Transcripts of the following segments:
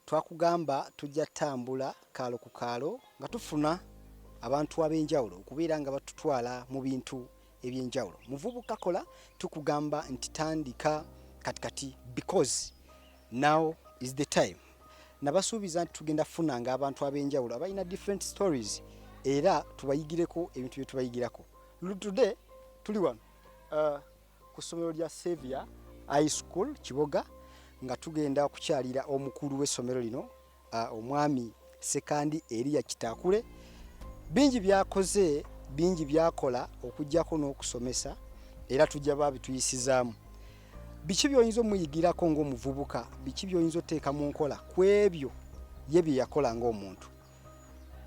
twakugamba tujja tambula kaalo ku kaalo nga tufuna abantu ab'enjawulo okubeera nga batutwala mu bintu ebyenjawulo. Muvubuka kola tukugamba nti tandika katikati because now is the time. Nabasuubiza nti tugenda kufunanga abantu ab'enjawulo abalina different stories era tubayigireko ebintu bye tubayigirako. Today tuli wano ku ssomero lya Saviour High School Kiboga nga tugenda kukyalira omukulu w'essomero lino omwami Sekandi Elia Kitakule. Bingi byakoze, bingi byakola okujjako n'okusomesa era tujja babituyisizaamu. Biki by'oyinza omuyigirako ng'omuvubuka, biki by'oyinza oteeka mu nkola ku ebyo ye bye yakola ng'omuntu.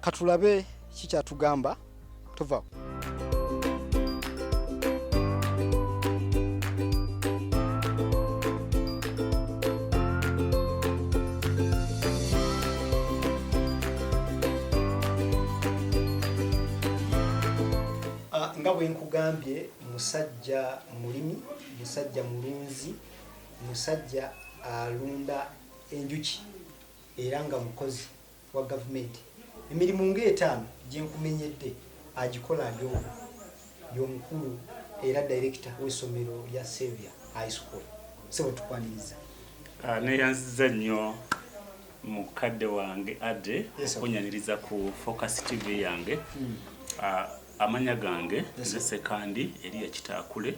Katulabe kikyatugamba tuvaawo. Nga bwe nkugambye musajja mulimi, musajja mulunzi, musajja alunda enjuki era nga mukozi wa gavumenti. Emirimu ng'etaano gye nkumenyedde agikola y'omukulu era director w'essomero lya Saviour High School. Sebo tukwaniriza. Neyanziza nnyo mukadde wange Ade okunyaniriza ku Focus TV yange. Amanya gange nze Sekandi Elia Kitakule.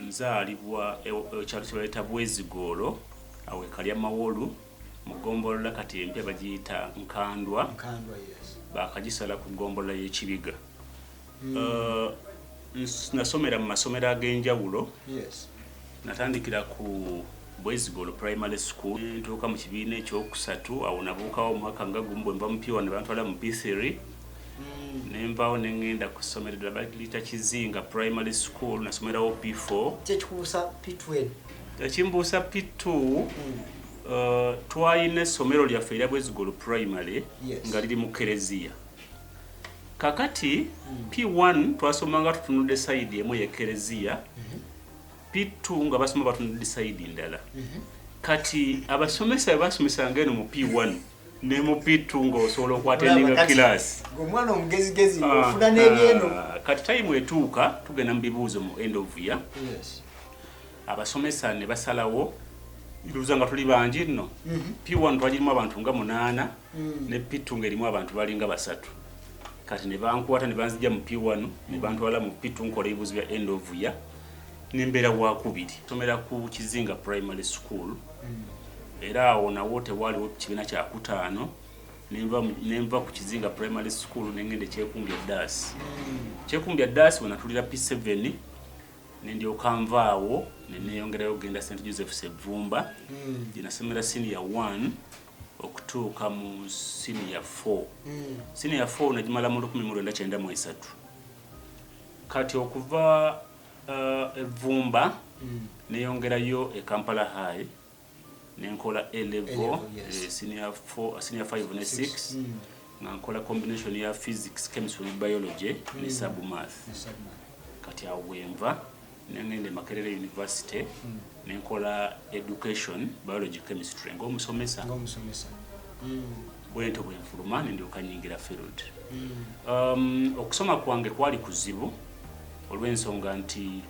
Nzaalibwa ekyalo kye bayita Bwezigolo awe kalya Mawolu mu ggombolola kati empya bagiyita Nkandwa. Bakagisala ku ggombolola y'Ekibiga. Nasomera mu masomero ag'enjawulo. Natandikira ku Bwezigolo Primary School ntuuka mu kibiina ekyokusatu awo nabuukawo omwaka nga gumu bwe mba mu P1 ne bantwala mu P3. Nembaawo nengenda ku ssomero ddala baliyita Kizinga Primary School nasomerawo P4. Kyekikubuusa P2? Ekimbuusa P2 twalina essomero lyaffe erya Bwezigolo Primary nga liri mu Kereziya. Kakati P1 twasomanga tutunudde sayidi emu ye Kereziya. P2 nga basoma batunudde sayidi ndala. Kati abasomesa basomesanga eno mu P1 ne mu P2 ng'osobola okwatendinga kilasi. Omwana omugezigezi ofuna n'ebyeno. Kati time etuuka tugenda mu bibuuzo mu end of year. Abasomesa ne basalawo iruza nga tuli bangi nno. P1 twalirimu abantu nga 8 ne P2 ng'erimu abantu balinga 3. Kati ne bankwata ne banzija mu P1 ne bantwala mu P2 nkola ebibuuzo bya end of year. Nembeera wakubiri somera ku Kizinga Primary School. Era awo nawo tewaliwo kibiina kya kutaano nenva ku Kizinga Primary School nengende Kyekumbya Dasi. Kyekumbya Dasi wenatulira P7 nendyoka nvaawo neneyongerayo ogenda St. Joseph Sevumba ginasomera senior 1 okutuuka mu senior 4. Senior 4 nagimala mu 1993. Kati okuva Evumba neyongerayo e Kampala High nenkola A level senior 5 ne 6 nga nkola combination ya physics, chemistry, biology ne sub math. Kati awenva nengende Makerere University nenkola education, biology, chemistry ng'omusomesa. Bwento bwenfuluma nendyoka nyingira field. Okusoma kwange kwali kuzibu olw'ensonga nti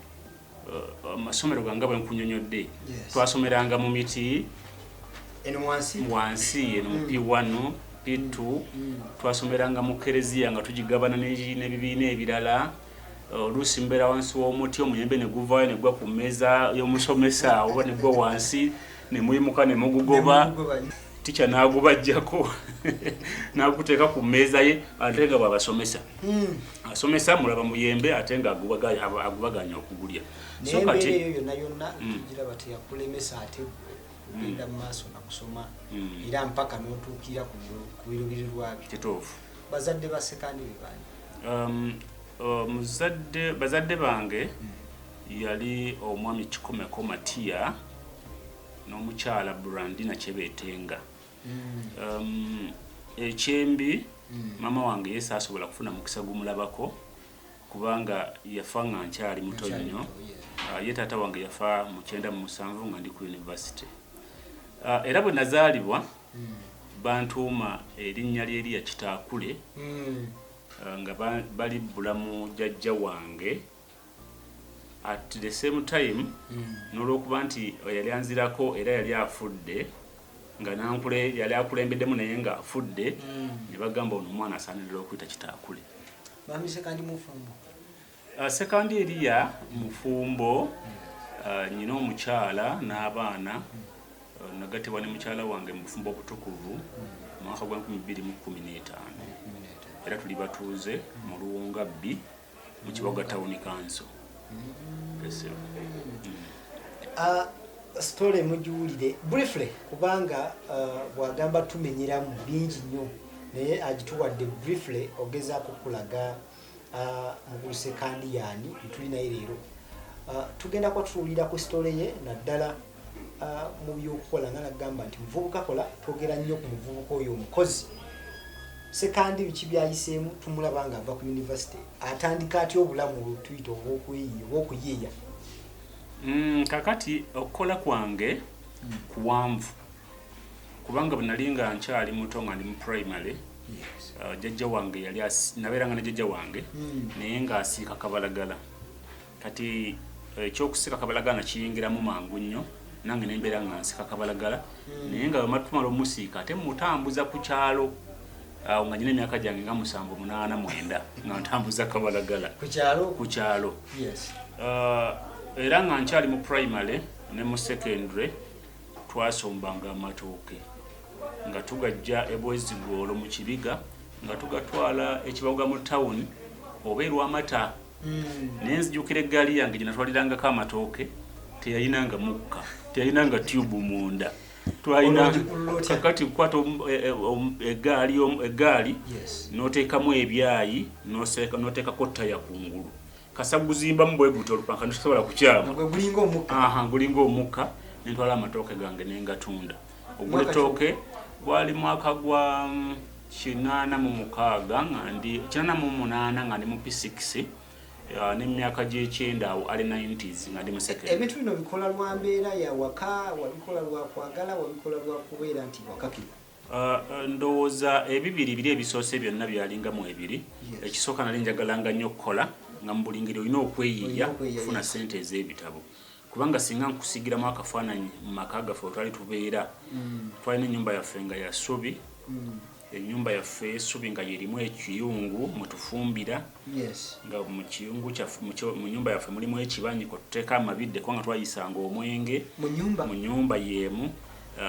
amasomero gange bwe nkunyonyodde twasomeranga mu miti wansi eno mu P1 P2 twasomeranga mu Kereziya nga tugigabana n'ebibiina ebirala. Oluusi mbeera wansi w'omuti omuyembe ne guvaayo ne gwa ku mmeeza y'omusomesa oba ne gwa wansi ne muyimuka ne mugugoba. Tica n'agubajjako n'aguteeka ku mmeeza ye ate nga bw'abasomesa. Asomesa mulaba muyembe ate nga agubaganya okugulya. So kati yonna tugira bati yakulemesa ate kugenda mu maaso na kusoma era mpaka n'otuukira ku birubirirwa byo. Kituufu. Bazadde ba Sekandi bani? Bazadde bange yali omwami Kikomeko Matiya n'omukyala Brandina Kyebeetenga. Ekyembi mama wange yesi asobola kufuna mukisa gumulabako kubanga yafa nga nkyali muto nnyo. Ye taata wange yafa mu 97 nga ndi ku university. Era bwe nazaalibwa bantuuma erinnya ly'eriya Kitaakule nga bali bulamu jjajja wange at the same time n'olwokuba nti yali anzirako era yali afudde nga nankule yali akulembeddemu naye nga afudde ne bagamba ono omwana asaanirira okuyita Kitaakule. Bami sekandi mufumbo. Sekandi eriya mufumbo nyina omukyala n'abaana nagatibwa ne mukyala wange mu bufumbo obutukuvu mu mwaka gwa 2015 era tuli batuuze mu Luwunga B mu Kiboga Town Council. Story mujuulire briefly kubanga bwagamba tumenyeramu bingi nnyo naye agituwadde briefly ogezaako kulaga mu sekandi yani tuli naye leero tugenda kwatuulira ku story ye naddala mu byokukola nga nagamba nti muvubuka kola twogera nnyo ku muvubuka oyo omukozi sekandi biki byayiseemu tumulaba nga ava ku university atandika atya obulamu tuyita obwokuyeeya. Kakati okukola kwange kuwanvu kubanga bwe nali nga nkyali muto nga ndi mu primary jjajja wange yali nabeeranga ne jjajja wange naye ng'asiika kabalagala kati ekyokusiika kabalagala nakiyingiramu mangu nnyo nange nembeera nga nsika kabalagala naye nga bwetumala omusiika ate mutambuza ku kyalo awo nga nyina emyaka gyange nga 7-8-9 nga ntambuza kabalagala ku kyalo era nga nkyali mu primary ne mu secondary twasombanga amatooke nga tugajja ebwezigolo mu kibiga nga tugatwala ekibaga mu town oba erwamata naye nzijukira eggaali yange gye natwalirangako amatooke teyayinanga mukka teyayinanga tube munda twalina kakati kukwata eggaali n'oteekamu ebyayi n'oteekako ttaya kungulu kasaguzimbamu bwe gutyo olupanka ntosobola kukyama gulinga omukka nentwala amatooke gange nengatunda ogwetooke gwali mwaka gwa 86 nga ndi mu P6 n'emyaka gy'ekyenda awo ali 90s nga ndi mu second. Ebintu bino bikola lwa mbeera ya waka wabikola lwa kwagala wabikola lwa kubeera nti wakakiro? Ndowooza ebibiri biri ebisoose byonna byalinga mu ebiri. Ekisooka nali njagalanga nnyo okukola nga mu buli ngeri olina okweyiiya kufuna ssente ez'ebitabo kubanga singa nkusigiramu akafaananyi mu maka gaffe twali tubeera twalina ennyumba yaffe nga ya ssubi ennyumba yaffe essubi nga yerimu ekiyungu mwe tufumbira nga mu kiyungu mu nyumba yaffe mulimu ekibanyi kwe tuteeka amabidde kubanga twayisanga omwenge mu nyumba y'emu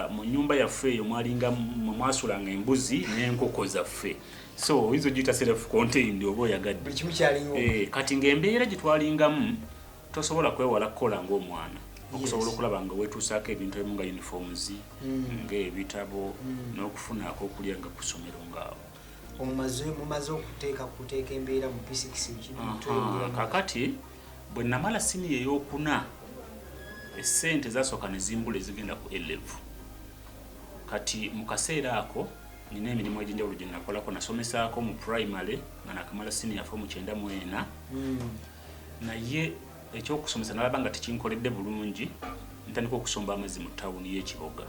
mu nyumba yaffe eyo mwasulanga embuzi n'enkoko zaffe so oyinza ogiyita self contained oba oyagadde kati ng'embeera gye twalingamu tosobola kwewala kukola ng'omwana okusobola okulaba nga weetuusaako ebintu ebimu nga uniforms ng'ebitabo n'okufunaako okulya nga ku ssomero ngaawo. Mumaze okuteeka embeera mu P6 kakati bwe namala siniya ey'okuna essente zasooka ne zimbula ezigenda ku A-level kati mu kaseera ako nina emirimu egy'enjawulo gye nakolako nasomesaako mu primary nga nakamala siniya form 9 naye ekyokusomesa nalaba nga tekinkoledde bulungi ntandika okusomba amazzi mu tawuni y'Ekiboga.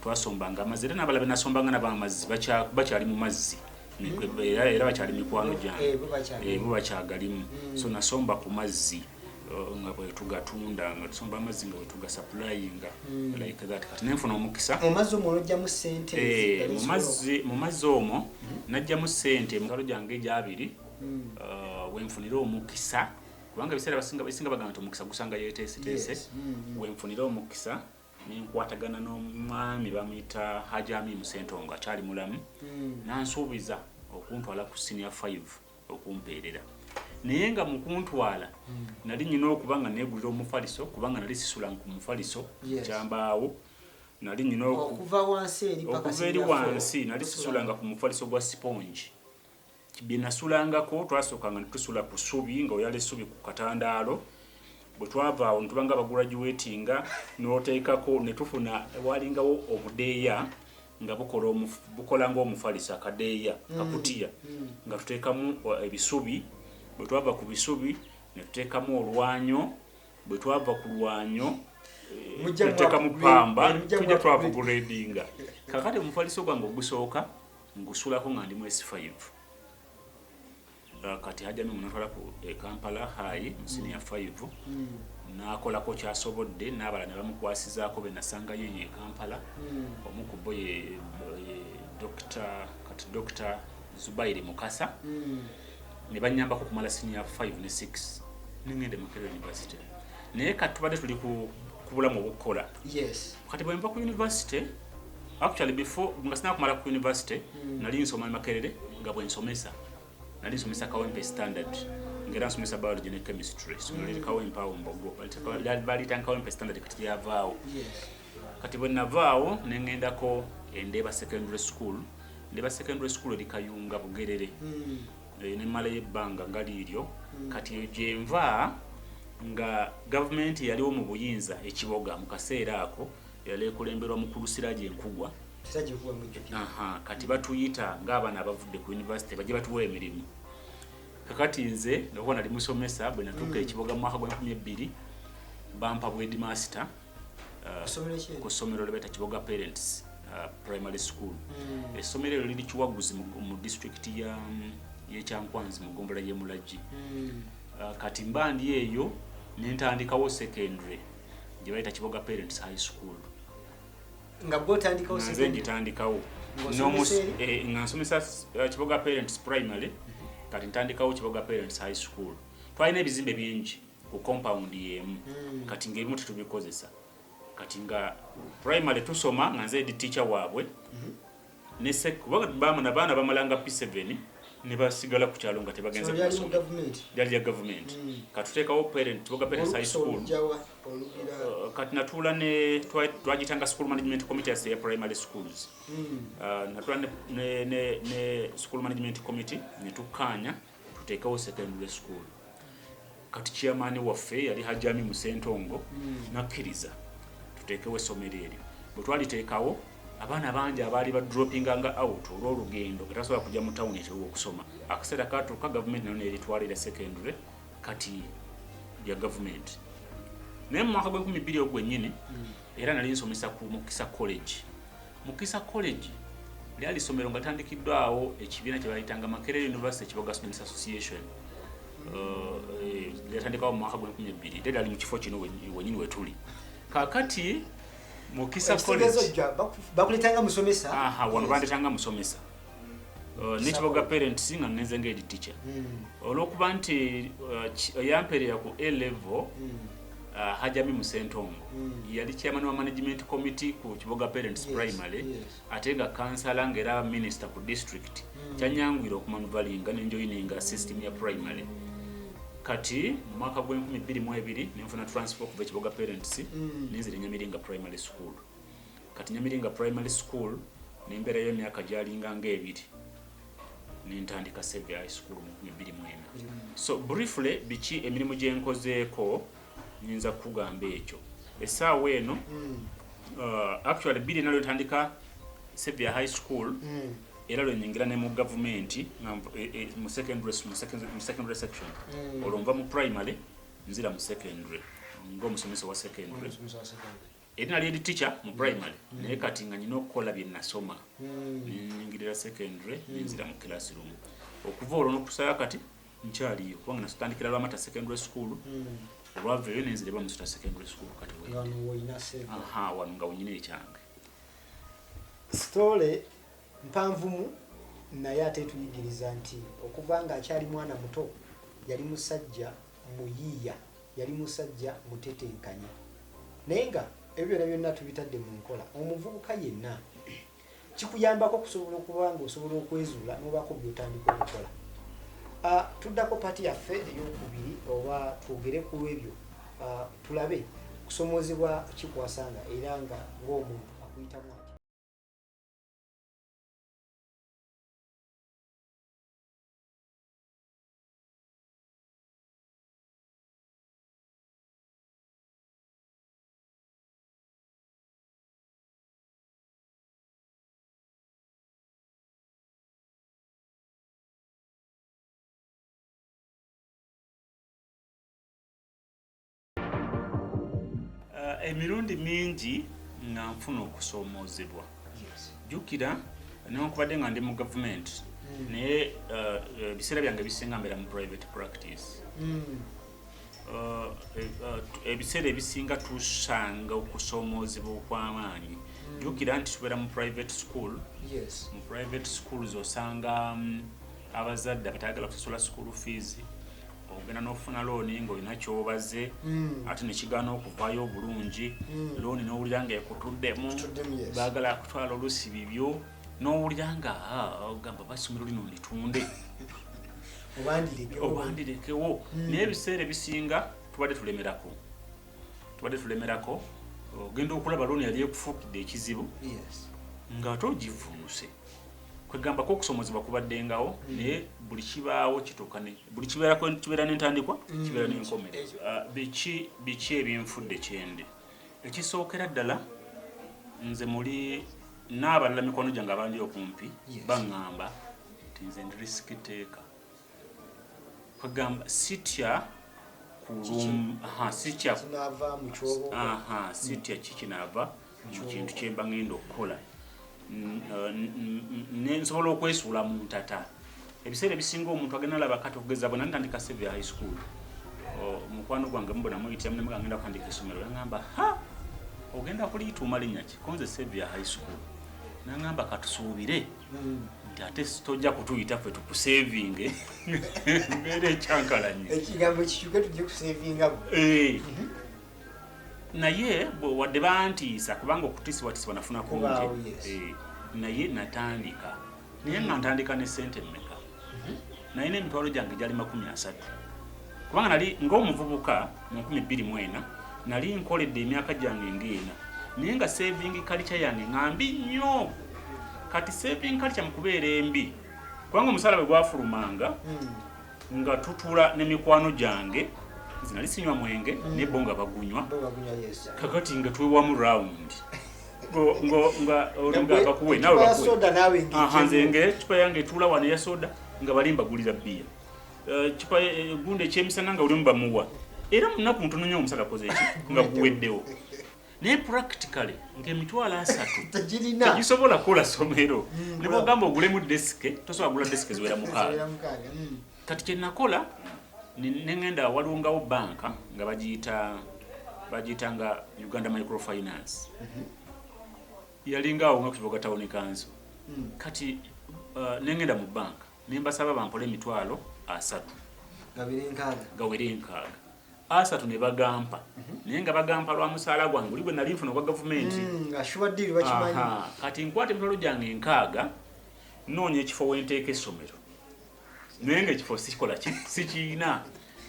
Twasombanga amazzi era n'abalabe nasombanga n'abamazzi bakyali mu mazzi era bakyali mikwano gyange bo bakyagalimu so nasomba ku mazzi nga bwe tugatunda nga tusomba amazzi nga bwe tugasuplyinga like that kati nenfuna omukisa mu mazzi omwo n'ojjamu ssente mu mazzi omwo najjamu ssente mu ngalo gyange egyabiri wenfunira omukisa kubanga ebiseera basinga bagamba nti omukisa gusanga yeeteeseteese wenfunira omukisa nenkwatagana n'omwami bamuyita Hajami Musentongo akyali mulamu nansuubiza okuntwala ku senior 5 okumpeerera naye nga mu kuntwala nali nyina okuba nga neegulira omufaliso kubanga nali sisulanga ku mufaliso kyambaawo nali nyina okuva eri wansi nali sisulanga ku mufaliso gwa sponge bye nasulangako twasookanga ne tusula ku ssubi nga oyala essubi ku katandaalo bwe twava awo ne tubanga abagraduatinga n'oteekako ne tufuna walingawo obudeeya nga bukola ng'omufaliso akadeeya kakutiya nga tuteekamu ebisubi bwe twava ku bisubi ne tuteekamu olwanyo bwe twava ku lwanyo tuteekamu pamba tujja twavuguredinga kakati omufaliso gwange ogusooka ngusulako nga ndi mu S5 kati hajjami munatwala ku Kampala High mu senior 5 nakolako kyasobodde n'abala ne bamukwasizaako be nasangayo ye Kampala omu ku bo ye Dr. Zubairi Mukasa ne banyambako kumala senior 5 ne 6 ningende Makerere University naye kati tubadde tuli ku bulamu obukola kati bwe mva ku university actually before nga sinakumala ku university nali nsoma Makerere nga bwe nsomesa nali nsomesa Kawempe Standard ngera nsomesa biology ne chemistry nali Kawempe awo Mbogo bali Kawempe Standard kati yavaawo kati bwe navaawo nengendako Ndeba Secondary School eri Kayunga Bugerere ne mala yebbanga ngali iryo kati gyenva nga government yaliwo mu buyinza ekiboga mu kaseera ako yali ekulemberwa mukulu Siraje Enkugwa kati batuyita ng'abaana abavudde ku university bajje batuwa emirimu kakati nze ndabona nali musomesa bwe natuuka ekiboga mu mwaka gwa 2002 bampa bwe headmaster ku ssomero lyebeta Kiboga Parents Primary School essomero eryo liri Kiwaguzi mu district ye Kyankwanzi mu Gombola ye Mulagi kati mbandi eyo nentandikawo secondary gye bayita Kiboga Parents High School nga botandikawo secondary ngitandikawo nga nsomesa Kiboga Parents Primary kati ntandikawo Kiboga Parents High School twalina ebizimbe bingi ku compound yemu kati ng'ebimu tetubikozesa kati nga primary tusoma nga nze teacher waabwe ne baana bamalanga P7 ne basigala ku kyalo nga tebagenze ku kusoma yali ya government katuteekawo Kiboga Parents High School kati natula ne twagitanga school management committee ya primary schools natula ne school management committee ne tukanya tuteekawo secondary school kati chairman waffe yali Hajjami Musentongo nakkiriza tuteekewo essomero eryo bwe twaliteekawo abaana bangi abaali badroppinganga out olw'olugendo nga tasobola kujja mu tawuni ekiriwo okusoma akaseera katuuka gavumenti nayo neeritwalira secondary kati lya gavumenti naye mu mwaka gw'2002 ogwennyini era nali nsomesa ku Mukisa College lyali ssomero nga tandikiddwawo ekibiina kye bayitanga Makerere University Kiboga Students Association lyatandikawo mu mwaka gw'2002 era lyali mu kifo kino wennyini wetuli kakati Mukisa College bakuletanga musomesa wano bandetanga musomesa ne Kiboga Parents nga ngenze nga head teacher olw'okuba nti yamperera ku A level Hajjami Musentongo yali chairman wa management committee ku Kiboga Parents Primary ate nga kansala ng'era minister ku district kyanyangwira okumanuvalinga n'enjoyininga system ya primary kati mu mwaka gw'2022 nenfuna transfer okuva Kiboga Parents nenzira Nyamiringa Primary School kati Nyamiringa Primary School nemberayo emyaka gyalinga ng'ebiri nentandika Xavier High School mu 2024 so briefly biki emirimu gye nkozeeko nyinza kugamba ekyo essaawa eno actually biri nalyo ntandika Xavier High School era lwe nyingira ne mu government mu secondary section olwo mu primary nzira mu secondary ng'omusomesa wa secondary era nali head teacher mu primary naye kati nga nyina okukola bye nasoma nyingirira secondary nzira mu classroom okuva olwo n'okusaya kati nkyaliyo kubanga nasitandikira Lwamata Secondary School olwavayo nenzireba mu secondary school kati wano nga wenyina ekyange story mpanvumu naye ate tuyigiriza nti okuva nga akyali mwana muto yali musajja muyiiya yali musajja mutetenkanya naye nga ebyo byonna tubitadde mu nkola omuvubuka yenna kikuyambako okusobola okuba nga osobola okwezuula n'obaako by'otandika okukola tuddako pati yaffe ey'okubiri oba twogere ku ebyo tulabe kusomoozebwa kikwasanga era nga ng'omuntu akuyitamu ati emirundi mingi nga nfuna okusoomoozebwa jukira newankubadde nga ndi mu gavumenti naye ebiseera byange bisinga mbeera mu private practice. Ebiseera ebisinga tusanga okusoomoozebwa okw'amaanyi. Jukira nti tubeera mu private school. Mu private schools osanga abazadde abatayagala kusasula school fees, ogenda n'ofuna looni ng'olina kyobaze ate nekigaana okuvaayo obulungi, looni n'owulira nga ekutuddemu, baagala kutwala olusi bibyo, n'owulira nga ogamba basomero lino nditunde obandirekewo. Naye ebiseera ebisinga tubadde tulemerako, ogenda okulaba looni yali ekufuukidde ekizibu nga ate ogivuunuse. Kwegamba ko okusomozebwa kubaddengawo naye buli kibaawo kituukane, buli kibeera n'entandikwa kibeera n'enkomerero. Biki ebinfudde kyende? Ekisookera ddala nze muli n'abalala mikono gyange abandi okumpi baŋŋamba nti nze ndi risk taker. Kwegamba sitya sitya kikinaava mu kintu kyemba ngenda okukola, nsobola okwesuula mu ntata. Ebiseera ebisinga omuntu agenda alaba kati okugeza bwe nantandika Sevier High School, mukwano gwange mubona muyitira munne muganga ngenda kutandika essomero, yangamba ogenda kuliyituuma linnya ki? Konze Sevier High School. Nangamba katusuubire nti ate tojja kutuyita ffe tukusevinge mbeera ekyankalanye. Ekigambo kikyuke tujje kusevinga. Naye wadde bantiisa kubanga okutiisibwatiisibwa nafuna kungi, naye natandika. Naye nga ntandika ne ssente mmeka? Naye n'emitwalo gyange gyali 30. Kubanga nali ng'omuvubuka mu 2024 nali nkoledde emyaka gyange ng'ena, naye nga saving culture yange ngambi nnyo. Kati saving culture mu kubeera embi, kubanga omusaala bwe gwafulumanga nga tutula n'emikwano gyange, nze nali sinywa mwenge naye bo nga bagunywa, kakati nga twewamu round nga olinga bakuwe nawe bakuwe. Nze ng'ecupa yange etuula wano eya soda nga bali mbagulira bbiya, cupa gundi ekyemisana nga olimu bamuwa, era mu nnaku ntono nnyo omusala akoze eki nga guweddewo. Naye practically ng'emitwalo 3 tegisobola kukola somero. Ne bw'ogamba ogulemu desike tosobola kugula desike ziwera 6. Kati kye nakola ne ngenda walungawo banka nga bagiyita nga Uganda Microfinance. Yalingaawo nga ku Kiboga Town Council. Kati ne ngenda mu banka ne mbasaba bampole emitwalo 3 gawere enkaaga. 3 ne bagampa, naye nga bagampa lwa musaala gwange buli bwe nali nfuna ogwa gavumenti. Kati nkwata emitwalo gyange 6 noonya ekifo wenteeka essomero, naye nga ekifo sikiina.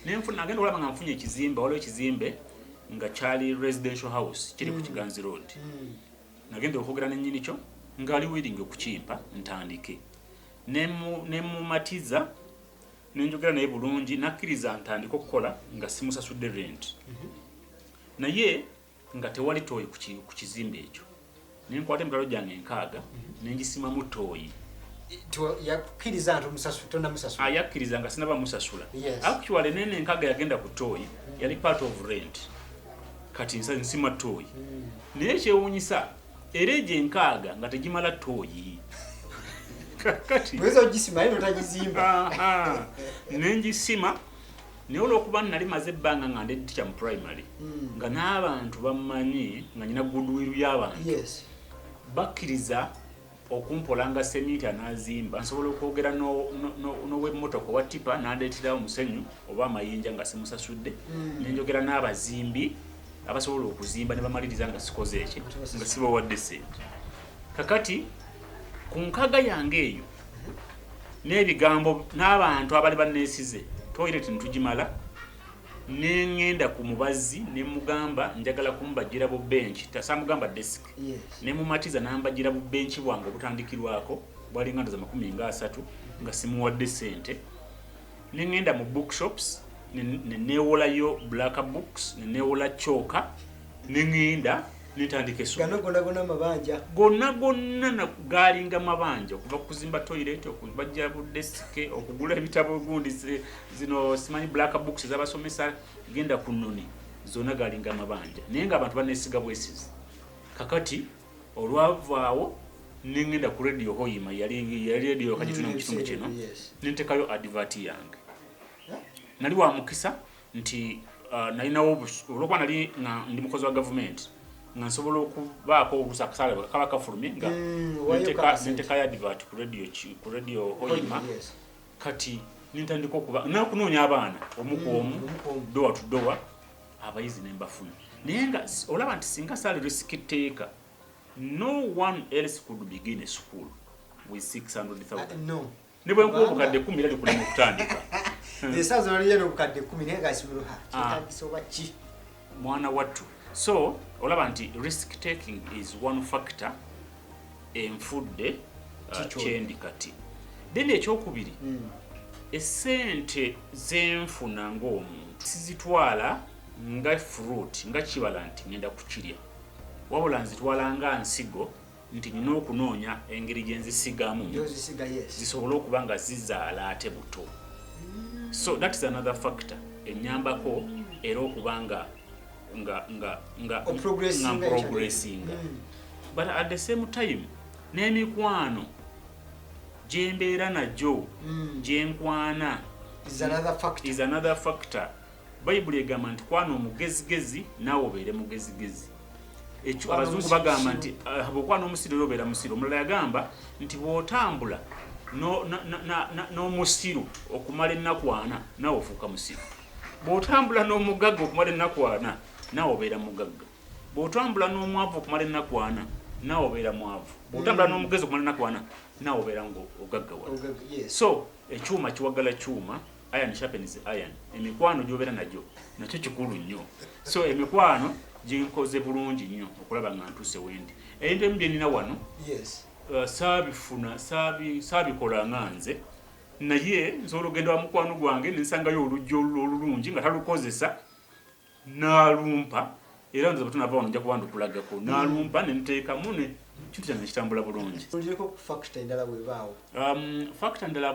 Naye nagenda olaba nga nfunye ekizimbe, waliwo ekizimbe nga kyali residential house kiri ku Kiganzi Road. Nagenda okwogera n'ennyini kyo ng'ali willing okukimpa ntandike. Ne mumatiza nenjogera naye bulungi, nakkiriza ntandika okukola nga simusasudde rent. Naye nga tewali tooyi ku kizimbe ekyo. Ne nkwata emitwalo gyange 6 ne ngisimamu tooyi. Yakkiriza tonnamusasula? Yakkiriza nga sinaba musasula. Actually nene 6 yagenda ku tooyi, yali part of rent. Kati nsima tooyi. Naye ekyewuunyisa era egyo 6 nga tegimala tooyi. Kati weza ogisima naye notagizimba. Nengisima naye olw'okuba nali maze ebbanga nga ndi teacher mu primary nga n'abantu bamanyi nga nyina goodwill y'abantu, bakkiriza okumpola nga semiti anazimba nsobola okwogera n'ow'emmotoka wa tipa n'andeeterawo omusenyu oba amayinja nga simusasudde, nenjogera n'abazimbi abasobola okuzimba ne bamaliriza nga sikoze eki nga sibawadde ssente. Kakati ku nkaga yange eyo n'ebigambo n'abantu abali banneesize toilet ntugimala, ne ngenda ku mubazi ne mugamba njagala kumbajjira bu bench, tasamugamba desk, ne mumatiza nambajjira bu bench bwange obutandikirwako bwali nganda za 30 nga simuwadde ssente. Ne ngenda mu bookshops ne neewolayo black books, ne neewola choka, ne ngenda nitandika essomero. Gonna mabanja Gonna galinga mabanja, okuva kuzimba toilet, okubajja bu desk, okugula ebitabo gundi zino simanyi black books z'abasomesa genda ku nnoni, zonna galinga mabanja. Naye nga abantu banesiga bwesizi. Kakati olwavaawo ningenda ku radio Hoima yali radio kajitu mu kitundu kino nintekayo advert yange nali wa mukisa nti nalinawo olwokuba nali ndi mukozi wa government nga nsobola okubaako obusakasala kaba kafulumye nga nintekayo advert ku radio Hoima kati nintandika okuba nakunoonya abaana omu dowa to dowa abayizi nembafuna naye nga olaba nti singa sali risk taker no one else could begin a school with 600,000 no nebwe nkuba bukadde 10 lali kulema okutandika esazo nali yano bukadde 10 naye nga isomero kitagisoba ki mwana wattu so olaba nti risk taking is one factor enfudde kyendi kati then ekyokubiri esente zenfuna ng'omuntu sizitwala nga fruit nga kibala nti ngenda kukirya wabula nzitwala nga nsigo nti nina okunoonya engeri gye nzisigamu zisobole okuba nga zizaala ate buto so that is another factor enyambako era okuba nga progressinga but at the same time n'emikwano gyembeera najjo gyenkwana is another factor bayibuli egamba nti kwana omugezigezi naawe obeere mugezigezi ekyo abazungu bagamba nti bw'okwana omusiru obeera musiru omulala yagamba nti bw'otambula n'omusiru okumala ennaku ana naawe ofuuka musiru bw'otambula n'omugagga okumala ennaku ana naawe obeera mugagga bw'otambula n'omwavu okumala ennaku ana naawe obeera mwavu bw'otambula n'omugezi okumala ennaku ana naawe obeera ng'ogaggawala so ekyuma kiwagala kyuma iron sharpens iron emikwano gy'obeera nagyo nakyo kikulu nnyo so emikwano ginkoze bulungi nnyo okulaba nga ntuse wendi ebintu ebimu bye nina wano saabifuna saabikola nga nze naye nsobola ogenda wa mukwano gwange nensangayo oluggi olulungi nga talukozesa n'alumpa era nze bwetunava wano nja kuba ndikulagako n'alumpa nenteekamu ne kintu kyange kitambula bulungi factor endala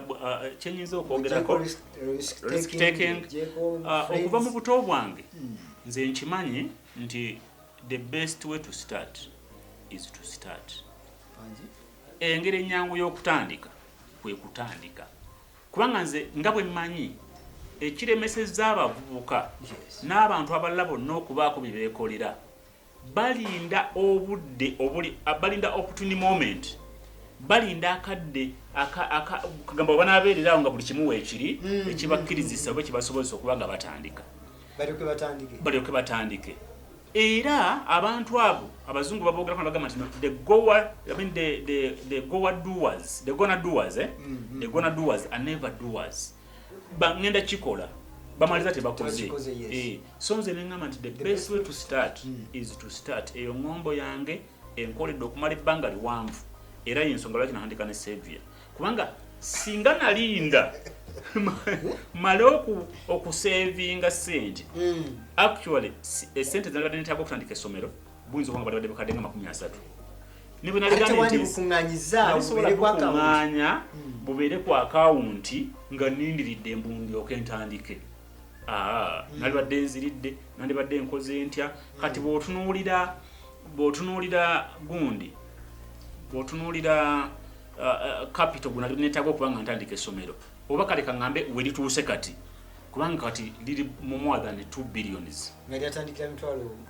kyenyinza okwogerako risk taking okuva mu buto bwange nze nkimanyi nti the best way to start is to start engeri ennyangu y'okutandika kwe kutandika kubanga nze nga bwe mmanyi ekiremesezza abavubuka n'abantu abalala bonna okubaako bye beekolera balinda obudde balinda opportunity moment balinda akadde kagamba oba n'abeererawo nga buli kimu weekiri ekibakkirizisa oba ekibasobozesa okuba nga batandika balyoke batandike era abantu abo abazungu baboogera kana bagamba nti the gonna doers are never doers ngenda kikola bamaliza tebakoze so nze nengamba nti the best way to start is to start eyo ngombo yange enkoledde okumala ebbanga liwanvu era yensonga lwaki nahandika ne Savia kubanga singa nalinda male okusavinga sente actually sente zanabadde netaga okutandika essomero buyinza okuba nga badde bakadde nga 30 nibwe naligaanya bubeere ku akawunti nga nindiridde embundi okentandike nalibadde nziridde nandibadde nkoze ntya kati bw'otunuulira gundi bw'otunuulira capital guna netaga okuba nga ntandika essomero oba kale kaŋŋambe we lituuse kati kubanga kati liri mu more than 2 billions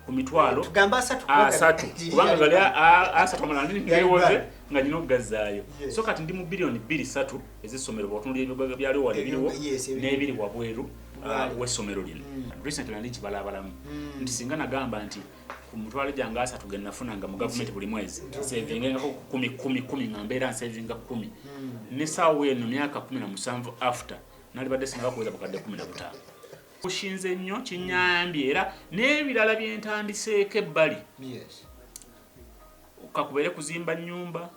ku mitwalo 3 kubanga gali 3 ngewoze nga nina okugazaayo so kati ndi mu billion 2-3 ez'essomero bw'otunuulira ebigogo byaliwo wano ebiriwo n'ebiri wabweru w'essomero lino recently nali kibalabalamu nti singa nagamba nti ku mitwalo gyange 3 ge nafunanga mu gavumenti buli mwezi savingengako 10 nga mbeera nsavinga 10 n'essaawa eno myaka 17 after nalibadde sinabakuweza bakadde 15 kushinze nnyo kinyambye era n'ebirala byentandiseeko ebbali kakubeere kuzimba nnyumba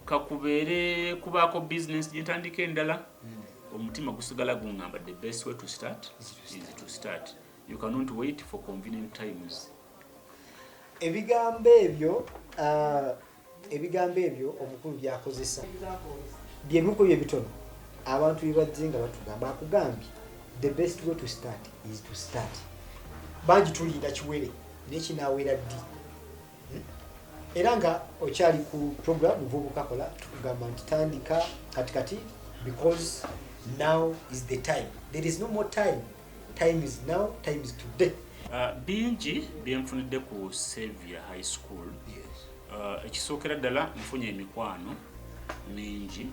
kakubeere kubaako business gyentandika endala omutima gusigala guŋŋamba the best way to start is to start you cannot wait for convenient times ebigambo ebyo omukulu byakozesa byebimu byebitono abantu bibadde nga batugamba akugambye the best way to start is to start bangi tulinda kiwere nekinawera ddi era nga okyali ku program Muvubuka Kola tukugamba nti tandika katikati because now is the time. There is no more time. Time is now, time is today. Bingi byenfunidde ku Xavier High School. Ekisookera ddala nfunye emikwano mingi.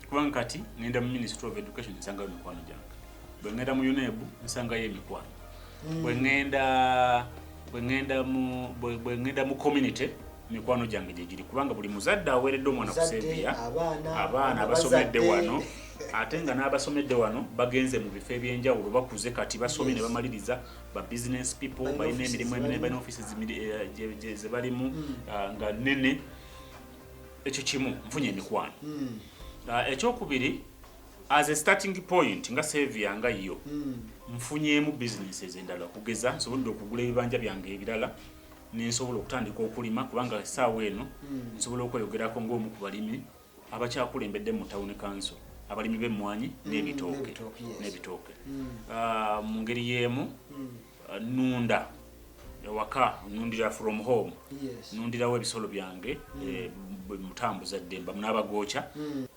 Kubanga kati ngenda mu Ministry of Education nsangayo emikwano gyange. Bwe ngenda mu UNEB nsangayo emikwano. Bwe ngenda mu community mikwano gyange gye giri kubanga buli muzadde aweeredde omwana ku Xavier abaana abasomedde wano ate nga n'abasomedde wano bagenze mu bifo ebyenjawulo bakuze kati basomye ne bamaliriza ba business people balina emirimu eminene balina offices ze balimu nga nene ekyo kimu nfunye emikwano. Ekyokubiri as a starting point nga Xavier nga yo nfunyeemu businesses endala kugeza nsobodde okugula ebibanja byange ebirala nensobola okutandika okulima kubanga essaawa eno nsobola okweyogerako ng'omu ku balimi abakyakulembedde mu town council abalimi b'emmwanyi n'ebitooke mu ngeri y'emu nunda ewaka nundira from home nundirawo ebisolo byange mutambuza ddemba n'abagooca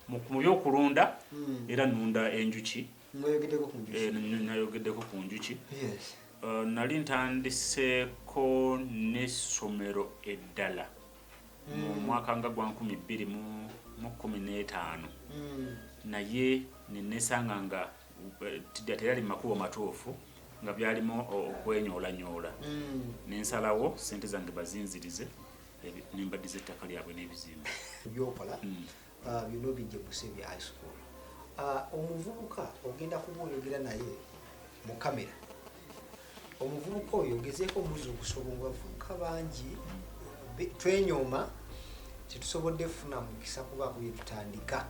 mu byokulunda era nunda enjuki nayogeddeko ku njuki. Nali ntandiseeko n'essomero eddala mu mwaka nga gwa 2015 naye nenesanga nga teyali makubo matuufu nga byalimu okwenyoolanyola nensalawo sente zange bazinzirize nembaddiza ettaka lyabwe n'ebizimbe byokola bino bijje ku Xavier High School. Omuvubuka ogenda kuboyogera naye mu kamera. Omuvubuka oyo ogezeeko omuzi okusobola abavubuka bangi twenyoma tetusobodde funa mukisa kubaako bye tutandika.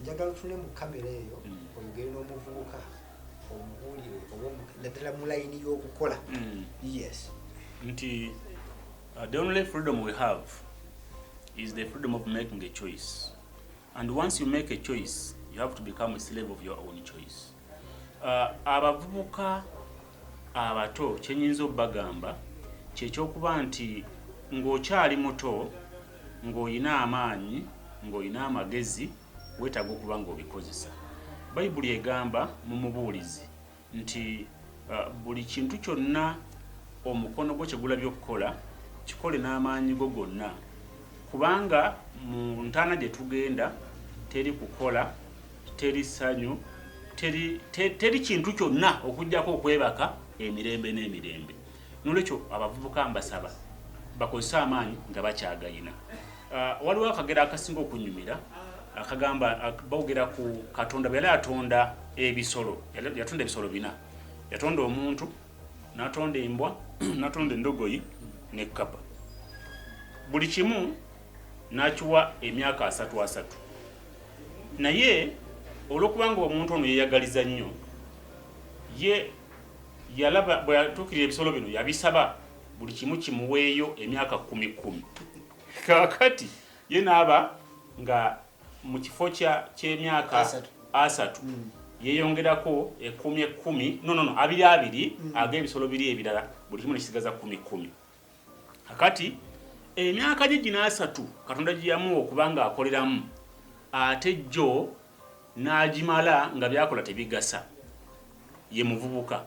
Njagala tune mu kamera eyo oyogere n'omuvubuka omubuulire oba naddala mu layini y'okukola. Yes. Nti the only freedom we have is the freedom of making a choice. And once you make a choice, you have to become a slave of your own choice. Abavubuka abato kyenyinza obbagamba kyekyokuba nti ng'okyali muto ng'olina amaanyi ng'olina amagezi weetaaga okuba ng'obikozesa. Bayibuli egamba mu mubuulizi nti buli kintu kyonna omukono gwo kye gulabye okukola kikole n'amaanyi go gonna kubanga mu ntaana gye tugenda teri kukola teri ssanyu teri kintu kyonna okujjako okwebaka emirembe n'emirembe. Nolwekyo abavubuka mbasaba bakozesa amaanyi nga bakyagayina. Waliwo akagera akasinga okunyumira akagamba bawogera ku Katonda bwe yali atonda ebisolo yatonda ebisolo bina. Yatonda omuntu n'atonda embwa n'atonda endogoyi ne kkapa. Buli kimu n'akiwa emyaka 3 naye olw'okubanga omuntu ono yeeyagaliza nnyo ye yalaba bwe yatuukirira ebisolo bino yabisaba buli kimu kimuweeyo emyaka 10. Kakati ye n'aba nga mu kifo ky'emyaka 3 yeeyongerako 10 2 ag'ebisolo biri ebirala buli kimu nekisigaza 10. Kakati emyaka gye gina 3 Katonda gye yamuwa okubanga akoleramu ate jjo n'agimala nga byakola tebigasa. Ye muvubuka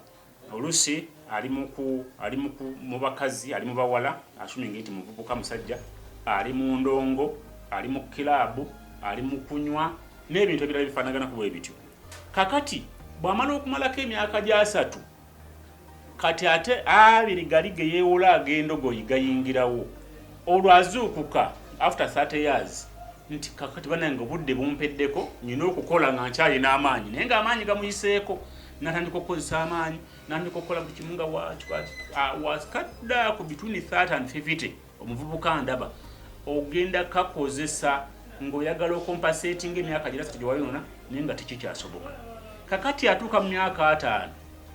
oluusi ali mu bakazi ali mu bawala ashuminga nti muvubuka musajja ali mu ndongo ali mu kilaabu ali mu kunywa n'ebintu ebirala bifaanagana ku bwe bityo. Kakati bw'amala okumalako emyaka gya 3 kati ate abiri gali ge yeewola ag'endogoyi gayingirawo olwo azuukuka after 30 years nti kakati banange obudde bumpeddeko nina okukola nga nkyalina amaanyi naye ng'amaanyi gamuyiseeko n'atandika okukozesa amaanyi n'atandika okukola buli kimu nga waskadda ku between 30 and 50 omuvubuka ndaba ogenda kakozesa ng'oyagala okompasatinga emyaka gira 3 gye wayonona naye nga tekikyasoboka. Kakati atuuka mu myaka 5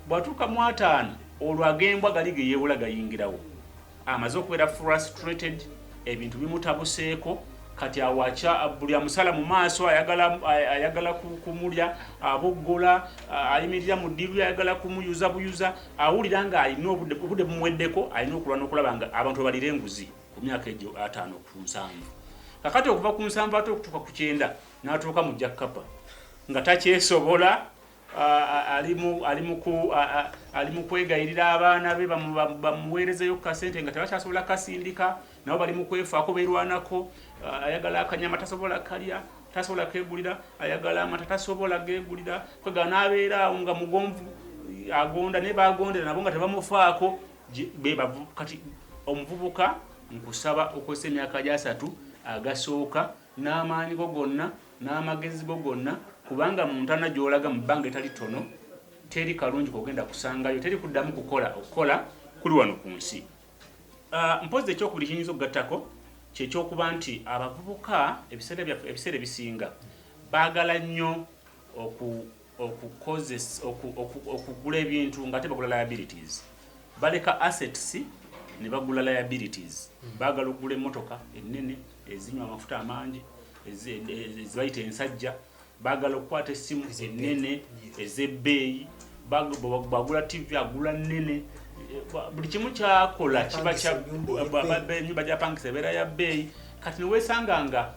bw'atuuka mu 5 olwo ag'embwa gali ge yeewola gayingirawo amaze okubeera frustrated ebintu bimutabuseeko kati awacha buli amusala mu maaso ayagala kumulya aboggola ayimirira mu ddiru ayagala kumuyuza buyuza awulira nga alina obudde bumuweddeko alina okulwa n'okulaba nga abantu balira enguzi ku myaka egyo 5 ku 7 kakati okuva ku 7 ate okutuuka ku 9 n'atuuka mu Jakapa nga takyesobola ali mu kwegayirira abaana be bamuweerezeyo kasente nga tebakyasobola kasindika nabo bali mu kwefaako beerwanako ayagala akanyama tasobola kalya tasobola kegulira ayagala amata tasobola gegulira kwega n'abeera awo nga mugonvu agonda ne bagondera nabo nga tebamufaako kati omuvubuka nkusaba okozesa emyaka gya 3 agasooka n'amaanyi go gonna n'amagezi go gonna kubanga muntana gy'olaga mu bbanga etali tono teri kalungi kogenda kusangayo teri kuddamu okukola kuli wano ku nsi. Mpozi ekyokubiri kiyinza okugattako kyekyokuba nti abavubuka ebiseera ebisinga baagala nnyo okugula ebintu nga ate bagula liabilities baleka assets ne bagula liabilities baagala okugula emmotoka ennene ezinywa amafuta amangi ezibayita ensajja bagala okukwata essimu ennene ez'ebbeeyi bagula TV agula nnene buli kimu kyakola kiba ennyumba gyapangisa ebeera ya bbeeyi kati ne weesanga nga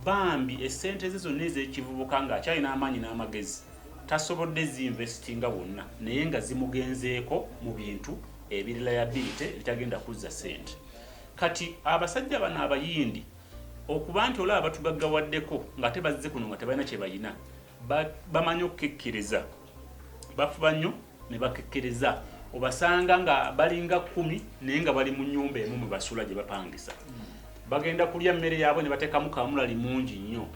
bambi essente ze zonna ez'ekivubuka ng'akyalina amaanyi n'amagezi tasobodde zinvestinga wonna naye nga zimugenzeeko mu bintu ebiri liability ebitagenda kuzza ssente. Kati abasajja bano abayindi okuba nti olaba batugaggawaddeko nga tebazze kuno nga tebalina kye bayina bamanyi okukekkereza bafuba nnyo ne bakekkereza obasanga nga balinga 10 naye nga bali mu nnyumba emu mwe basula gye bapangisa bagenda kulya mmere yaabwe ne bateekamu kamulali mungi nnyo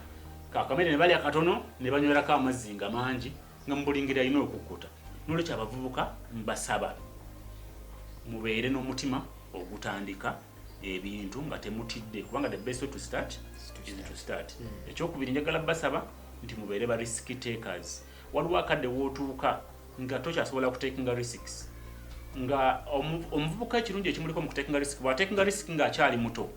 kakamere ne balya katono ne banywerako amazzi nga mangi nga mubulingiri alina okukkuta n'olwekyo abavubuka mbasaba mubeere n'omutima ogutandika ebintu nga temutidde kubanga the best way to start is to start. Ekyokubiri njagala basaba nti mubeere ba risk takers. Waliwo akadde wootuuka nga tokyasobola kutekinga risks nga omuvubuka ekirungi ekimuliko mu kutekinga risk bw'atekinga risk ng'akyali muto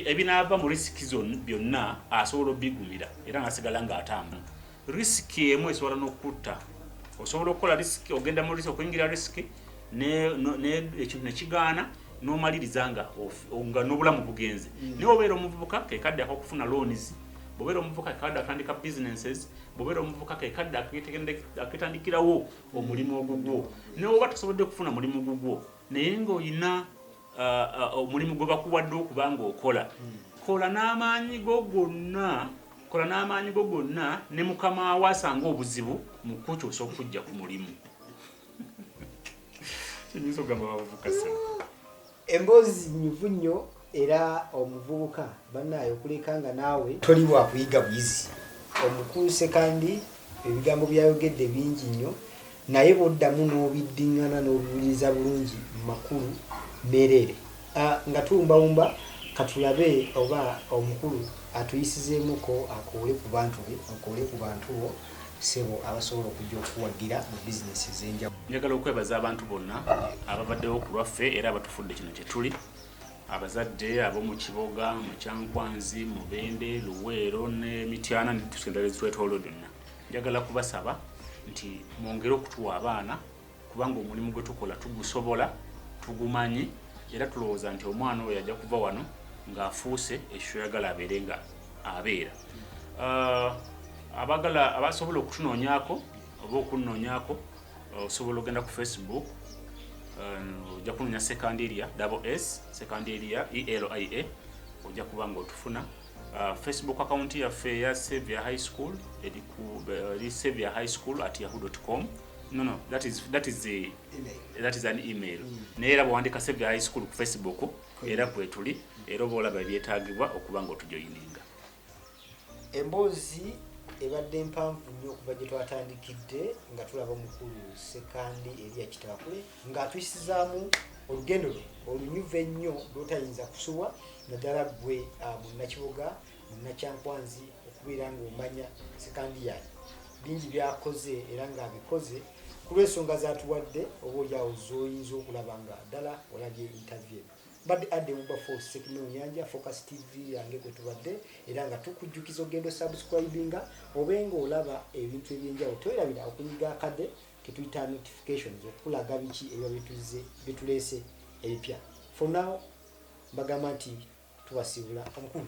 ebinaava mu risiki byonna asobola obigumira era n'asigala ng'atambula. Risiki emu esobola n'okutta osobola okukola risiki ogenda mu risiki okuyingira risiki ekintu nekigaana n'omaliriza nga n'obulamu bugenze naye obeera omuvubuka kekadde akokufuna loans bw'obeera omuvubuka kekadde akatandika businesses bw'obeera omuvubuka kekadde aketandikirawo omulimu ogugwo naye oba tosobodde kufuna mulimu gugwo naye ng'olina omulimu gwe bakuwadde okuba ng'okola kola n'amaanyi go gonna ne mukama we asanga obuzibu mu kukyusa okujja ku mulimu. Emboozi nyivu nnyo era omuvubuka bannaayo okuleka nga naawe toli wa kuyiga bwizi omukuuse kandi ebigambo byayogedde bingi nnyo naye boddamu n'obiddiŋŋana n'obiwuliriza bulungi mu makulu meerere nga tuwumbawumba katulabe oba omukulu atuyisizeemuko akoole ku bantu be akoole ku bantu bo sebo abasobola okujja okuwagira mu bizinesi ez'enjawulo. Njagala okwebaza abantu bonna ababaddewo ku lwaffe era abatufudde kino kye tuli abazadde ab'omu Kiboga mu Kyankwanzi mu Bende Luweero ne Mityana ne tusendera ezitwetoolodde byonna. Njagala kubasaba nti mwongere okutuwa abaana kubanga omulimu gwe tukola tugusobola tugumanyi era tulowooza nti omwana oyo ajja kuva wano ng'afuuse ekyo yagala abeere nga abeera. Abagala abasobola okutunoonyaako oba okunoonyaako osobola ogenda ku Facebook ojja kunoonya Sekanderia SS Sekanderia ELIA ojja kuba ng'otufuna. Facebook account yaffe ya Xavier High School eri ku Xavier High School @yahoo.com. No, that is an email. Neera bwandika Xavier High School ku Facebook era kwetuli era obalaba ebyetaagibwa okuba ng'otujoyininga. Emboozi ebadde mpanvu nnyo okuva gye twatandikidde nga tulaba omukulu Sekandi Elia Kitakule ng'atuyisizaamu olugendo lwe olunyuvu ennyo lwotayinza kusubwa naddala ggwe munnakiboga munnakyankwanzi okubeera ng'omanya Sekandi yaani bingi byakoze era ng'abikoze ku lw'ensonga zatuwadde oba olyawo z'oyinza okulaba nga ddala olabye interview badde adde Wilberforce Sekimeo Nyanja Focus TV yange kwe tubadde era nga tukujjukiza ogendo subscribinga obenga olaba ebintu ebyenjawulo twerabira okunyiga akadde ke tuyita notifications okulaga biki ebyo bituleese ebipya. for now bagamba nti tubasibula omukulu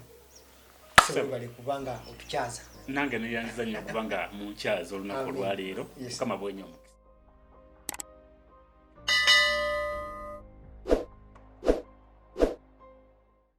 sebale kubanga otukyaza nange neyanziza nnyo kubanga munkyaza olunaku olwaleero mukama bwenyomu